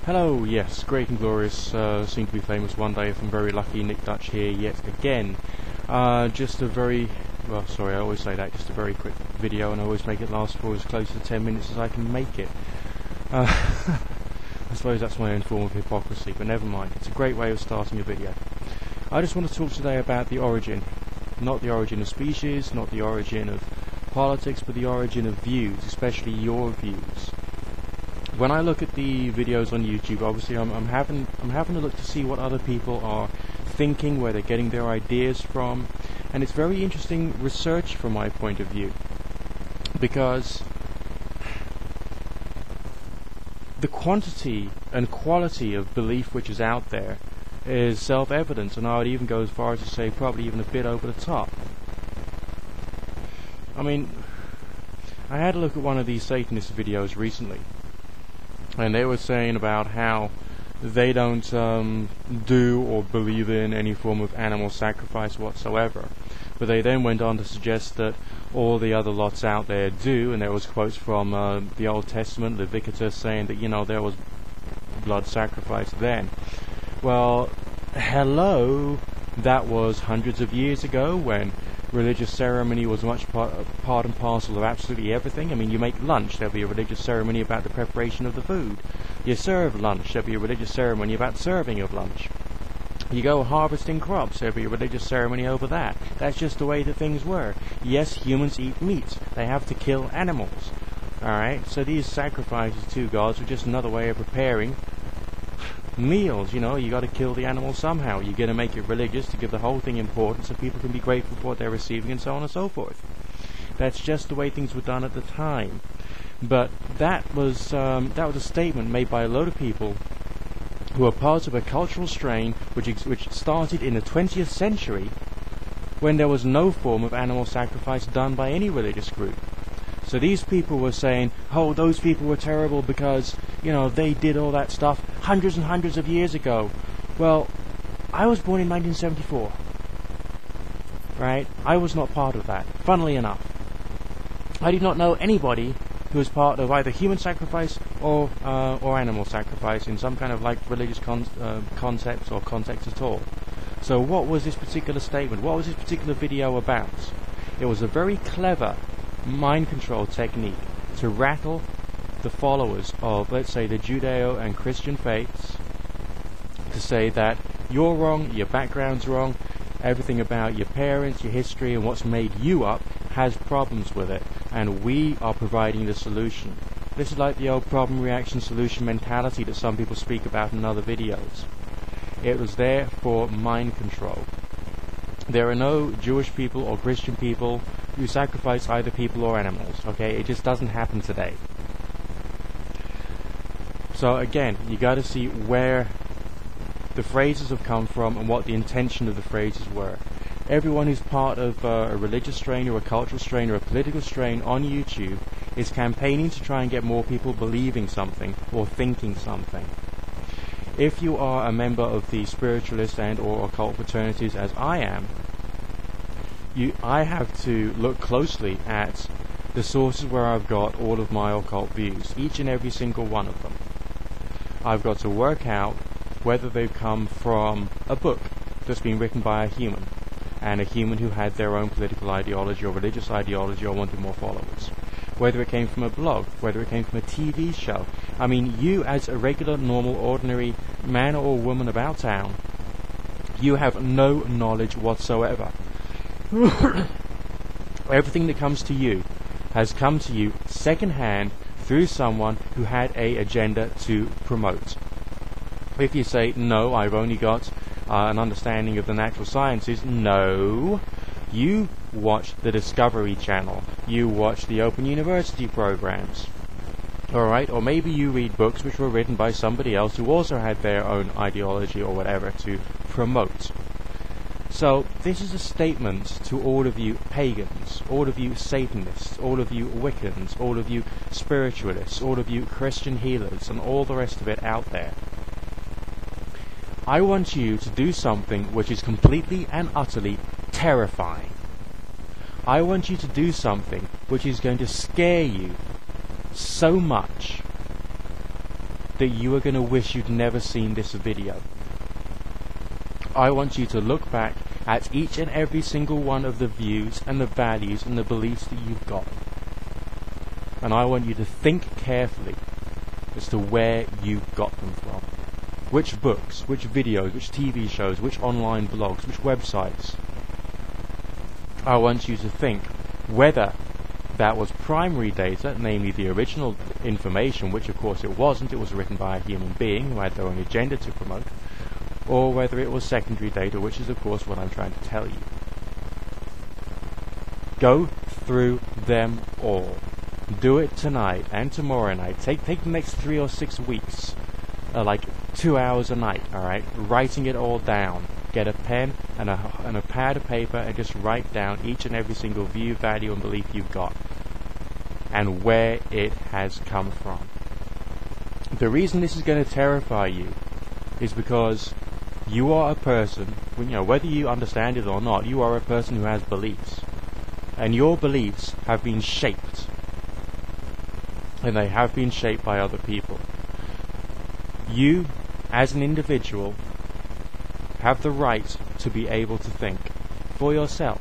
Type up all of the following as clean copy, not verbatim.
Hello, yes, great and glorious, soon to be famous one day if I'm very lucky. Nick Dutch here yet again. Just a very, well, sorry, I always say that, just a very quick video, and I always make it last for as close to 10 minutes as I can make it. I suppose that's my own form of hypocrisy, but never mind, it's a great way of starting a video. I just want to talk today about the origin, not the origin of species, not the origin of politics, but the origin of views, especially your views. When I look at the videos on YouTube, obviously I'm having a look to see what other people are thinking, where they're getting their ideas from, and it's very interesting research from my point of view, because the quantity and quality of belief which is out there is self-evident, and I would even go as far as to say probably even a bit over the top. I mean, I had a look at one of these Satanist videos recently, and they were saying about how they don't do or believe in any form of animal sacrifice whatsoever. But they then went on to suggest that all the other lots out there do, and there was quotes from the Old Testament, Leviticus, saying that, you know, there was blood sacrifice then. Well, hello, that was hundreds of years ago when religious ceremony was much part and parcel of absolutely everything. I mean, you make lunch, there'll be a religious ceremony about the preparation of the food. You serve lunch, there'll be a religious ceremony about serving of lunch. You go harvesting crops, there'll be a religious ceremony over that. That's just the way that things were. Yes, humans eat meat. They have to kill animals. Alright, so these sacrifices to gods were just another way of preparing meals. You know, you got to kill the animal somehow. You're going to make it religious to give the whole thing importance so people can be grateful for what they're receiving, and so on and so forth. That's just the way things were done at the time. But that was a statement made by a load of people who are part of a cultural strain which started in the 20th century, when there was no form of animal sacrifice done by any religious group. So these people were saying, oh, those people were terrible because, you know, they did all that stuff hundreds and hundreds of years ago. Well, I was born in 1974, right? I was not part of that, funnily enough. I did not know anybody who was part of either human sacrifice or animal sacrifice in some kind of like religious concepts or context at all. So what was this particular statement? What was this particular video about? It was a very clever mind control technique to rattle the followers of, let's say, the Judeo and Christian faiths, to say that you're wrong, your background's wrong, everything about your parents, your history, and what's made you up has problems with it, and we are providing the solution. This is like the old problem, reaction, solution mentality that some people speak about in other videos. It was there for mind control. There are no Jewish people or Christian people who sacrifice either people or animals, okay? It just doesn't happen today. So again, you got to see where the phrases have come from and what the intention of the phrases were. Everyone who's part of a religious strain or a cultural strain or a political strain on YouTube is campaigning to try and get more people believing something or thinking something. If you are a member of the spiritualist and or occult fraternities, as I am, I have to look closely at the sources where I've got all of my occult views, each and every single one of them. I've got to work out whether they've come from a book that's been written by a human, and a human who had their own political ideology or religious ideology or wanted more followers. Whether it came from a blog, whether it came from a TV show. I mean, you as a regular, normal, ordinary man or woman about town, you have no knowledge whatsoever. Everything that comes to you has come to you second-hand through someone who had an agenda to promote. If you say, no, I've only got an understanding of the natural sciences, no, you watch the Discovery Channel, you watch the Open University programs, alright, or maybe you read books which were written by somebody else who also had their own ideology or whatever to promote. So this is a statement to all of you pagans, all of you Satanists, all of you Wiccans, all of you spiritualists, all of you Christian healers, and all the rest of it out there. I want you to do something which is completely and utterly terrifying. I want you to do something which is going to scare you so much that you are going to wish you'd never seen this video. I want you to look back at each and every single one of the views and the values and the beliefs that you've got. And I want you to think carefully as to where you got them from. Which books, which videos, which TV shows, which online blogs, which websites. I want you to think whether that was primary data, namely the original information, which of course it wasn't, it was written by a human being who had their own agenda to promote, or whether it was secondary data, which is of course what I'm trying to tell you. Go through them all. Do it tonight and tomorrow night. Take the next 3 or 6 weeks, like 2 hours a night, alright? Writing it all down. Get a pen and a pad of paper and just write down each and every single view, value and belief you've got and where it has come from. The reason this is going to terrify you is because you are a person, whether you understand it or not, you are a person who has beliefs. And your beliefs have been shaped. And they have been shaped by other people. You, as an individual, have the right to be able to think for yourself.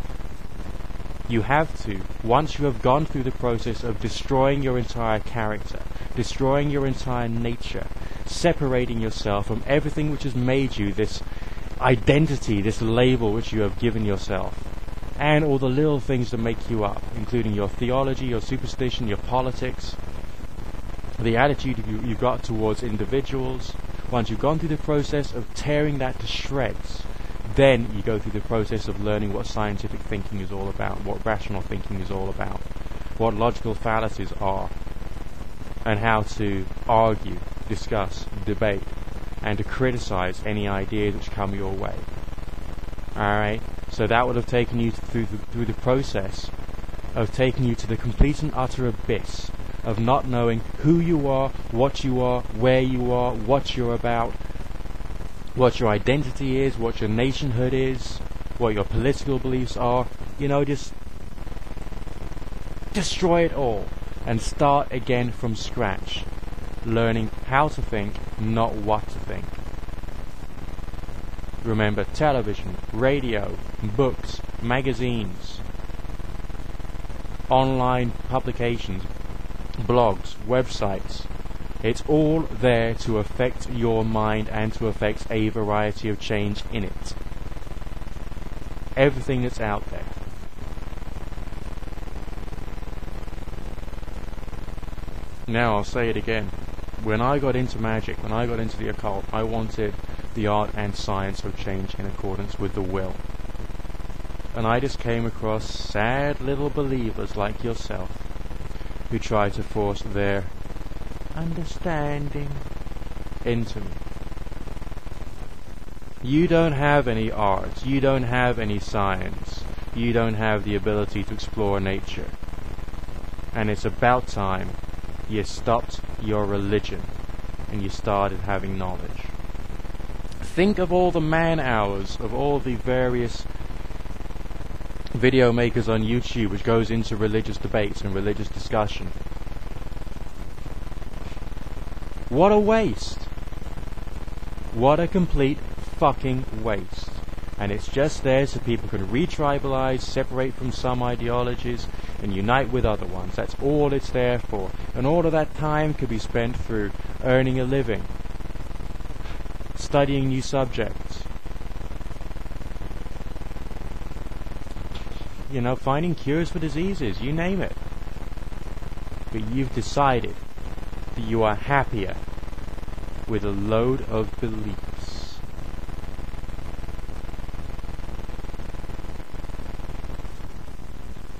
You have to, once you have gone through the process of destroying your entire character, destroying your entire nature, separating yourself from everything which has made you this identity, this label which you have given yourself, and all the little things that make you up, including your theology, your superstition, your politics, the attitude you've got towards individuals. Once you've gone through the process of tearing that to shreds, then you go through the process of learning what scientific thinking is all about, what rational thinking is all about, what logical fallacies are, and how to argue, discuss, debate, and to criticize any ideas which come your way. Alright? So that would have taken you through the process of taking you to the complete and utter abyss of not knowing who you are, where you are, what you're about, what your identity is, what your nationhood is, what your political beliefs are. Just destroy it all and start again from scratch, learning how to think, not what to think. Remember, television, radio, books, magazines, online publications, blogs, websites, it's all there to affect your mind and to affect a variety of change in it. Everything that's out there. Now I'll say it again. When I got into magic, when I got into the occult, I wanted the art and science of change in accordance with the will. And I just came across sad little believers like yourself who try to force their understanding into me. You don't have any art, you don't have any science, you don't have the ability to explore nature. And it's about time you stopped your religion and you started having knowledge. Think of all the man hours of all the various video makers on YouTube which goes into religious debates and religious discussion. What a waste. What a complete fucking waste. And it's just there so people can re-tribalize, separate from some ideologies, and unite with other ones. That's all it's there for. And all of that time could be spent through earning a living, studying new subjects, finding cures for diseases, you name it. But you've decided that you are happier with a load of beliefs.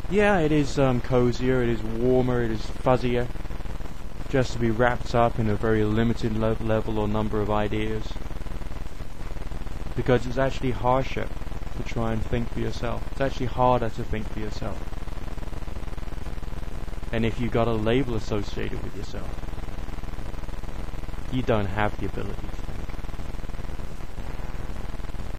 Yeah, it is cozier, it is warmer, it is fuzzier, just to be wrapped up in a very limited level or number of ideas. Because it's actually harsher to try and think for yourself. It's actually harder to think for yourself. And if you've got a label associated with yourself, you don't have the ability to think.